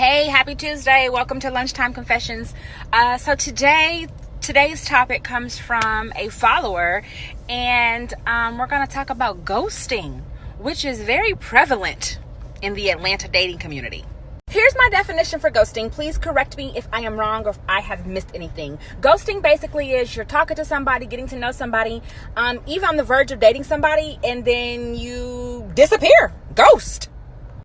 Hey, happy Tuesday. Welcome to Lunchtime Confessions. So today's topic comes from a follower, and we're going to talk about ghosting, which is very prevalent in the Atlanta dating community. Here's my definition for ghosting. Please correct me if I am wrong or if I have missed anything. Ghosting basically is you're talking to somebody, getting to know somebody, even on the verge of dating somebody, and then you disappear. Ghost.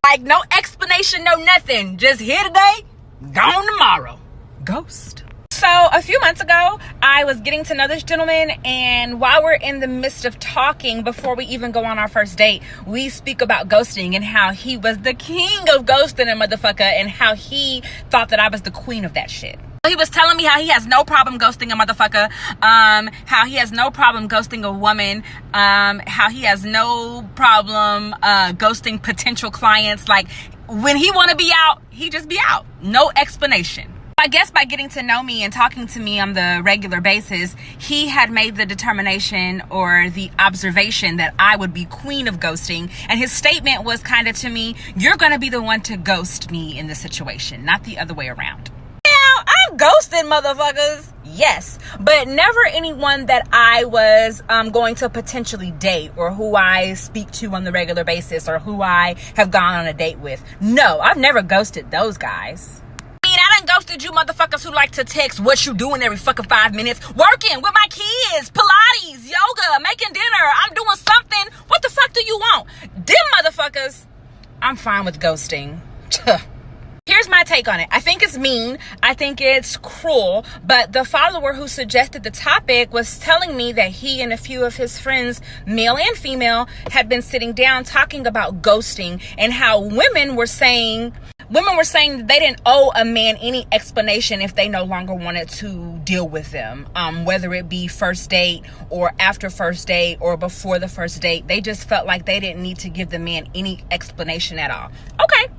Like no explanation, no nothing. Just here today, gone tomorrow. Ghost. So a few months ago, I was getting to know this gentleman, and while we're in the midst of talking, before we even go on our first date, we speak about ghosting and how he was the king of ghosting a motherfucker and how he thought that I was the queen of that shit. He was telling me how he has no problem ghosting a motherfucker, how he has no problem ghosting a woman, how he has no problem ghosting potential clients. Like, when he want to be out, he just be out. No explanation. I guess by getting to know me and talking to me on the regular basis, he had made the determination or the observation that I would be queen of ghosting. And his statement was kind of to me, you're going to be the one to ghost me in this situation, not the other way around. I've ghosted motherfuckers, yes, but never anyone that I was going to potentially date or who I speak to on the regular basis or who I have gone on a date with. No, I've never ghosted those guys. I done ghosted you motherfuckers who like to text what you doing every fucking 5 minutes. Working with my kids, Pilates, yoga, making dinner. I'm doing something. What the fuck do you want? Them motherfuckers, I'm fine with ghosting. Here's my take on it. I think it's mean. I think it's cruel. But the follower who suggested the topic was telling me that he and a few of his friends, male and female, had been sitting down talking about ghosting and how women were saying that they didn't owe a man any explanation if they no longer wanted to deal with them, whether it be first date or after first date or before the first date. They just felt like they didn't need to give the man any explanation at all. Okay.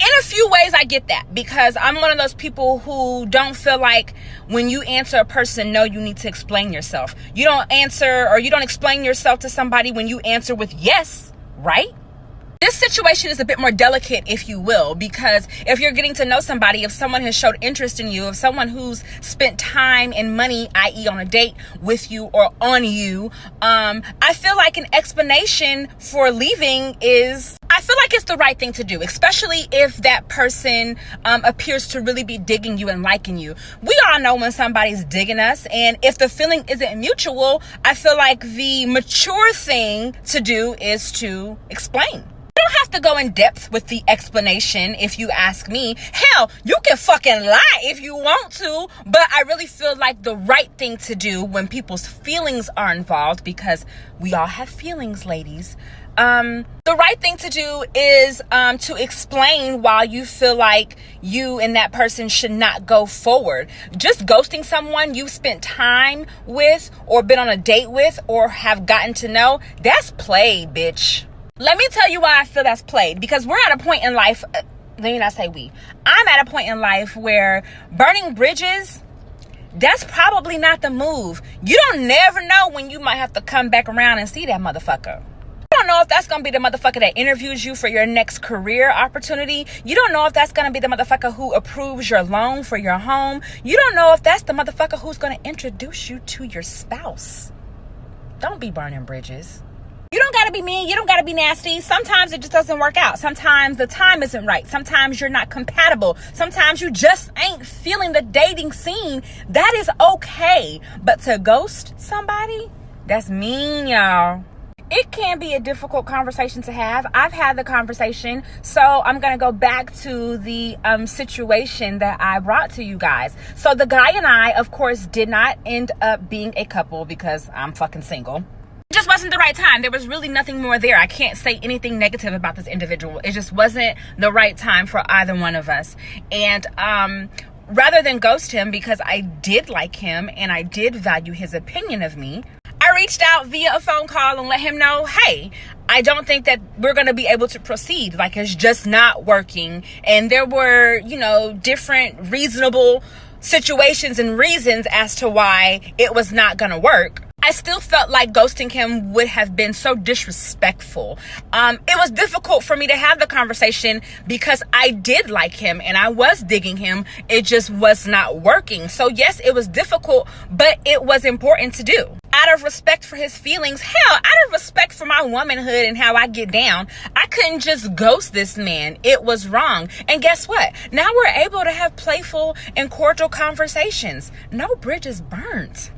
In a few ways, I get that, because I'm one of those people who don't feel like when you answer a person no, you need to explain yourself. You don't answer or you don't explain yourself to somebody when you answer with yes, right? This situation is a bit more delicate, if you will, because if you're getting to know somebody, if someone has showed interest in you, if someone who's spent time and money, i.e. on a date with you or on you, I feel like an explanation for leaving I feel like it's the right thing to do, especially if that person appears to really be digging you and liking you. We all know when somebody's digging us, and if the feeling isn't mutual, I feel like the mature thing to do is to explain. You don't have to go in depth with the explanation if you ask me. Hell, you can fucking lie if you want to, but I really feel like the right thing to do when people's feelings are involved, because we all have feelings, ladies. The right thing to do is to explain why you feel like you and that person should not go forward. Just ghosting someone you spent time with or been on a date with or have gotten to know, that's played, bitch. Let me tell you why I feel that's played. Because we're at a point in life, let me not say we. I'm at a point in life where burning bridges, that's probably not the move. You don't never know when you might have to come back around and see that motherfucker. You don't know if that's going to be the motherfucker that interviews you for your next career opportunity. You don't know if that's going to be the motherfucker who approves your loan for your home. You don't know if that's the motherfucker who's going to introduce you to your spouse. Don't be burning bridges. You don't got to be mean. You don't got to be nasty. Sometimes it just doesn't work out. Sometimes the time isn't right. Sometimes you're not compatible. Sometimes you just ain't feeling the dating scene. That is okay. But to ghost somebody, that's mean, y'all. It can be a difficult conversation to have. I've had the conversation, so I'm going to go back to the situation that I brought to you guys. So the guy and I, of course, did not end up being a couple because I'm fucking single. It just wasn't the right time. There was really nothing more there. I can't say anything negative about this individual. It just wasn't the right time for either one of us. And rather than ghost him, because I did like him and I did value his opinion of me, I reached out via a phone call and let him know, hey, I don't think that we're going to be able to proceed. Like, it's just not working. And there were, different reasonable situations and reasons as to why it was not going to work. I still felt like ghosting him would have been so disrespectful. It was difficult for me to have the conversation because I did like him and I was digging him. It just was not working. So yes, it was difficult, but it was important to do. Out of respect for his feelings, hell, out of respect for my womanhood and how I get down, I couldn't just ghost this man. It was wrong. And guess what? Now we're able to have playful and cordial conversations. No bridges burnt.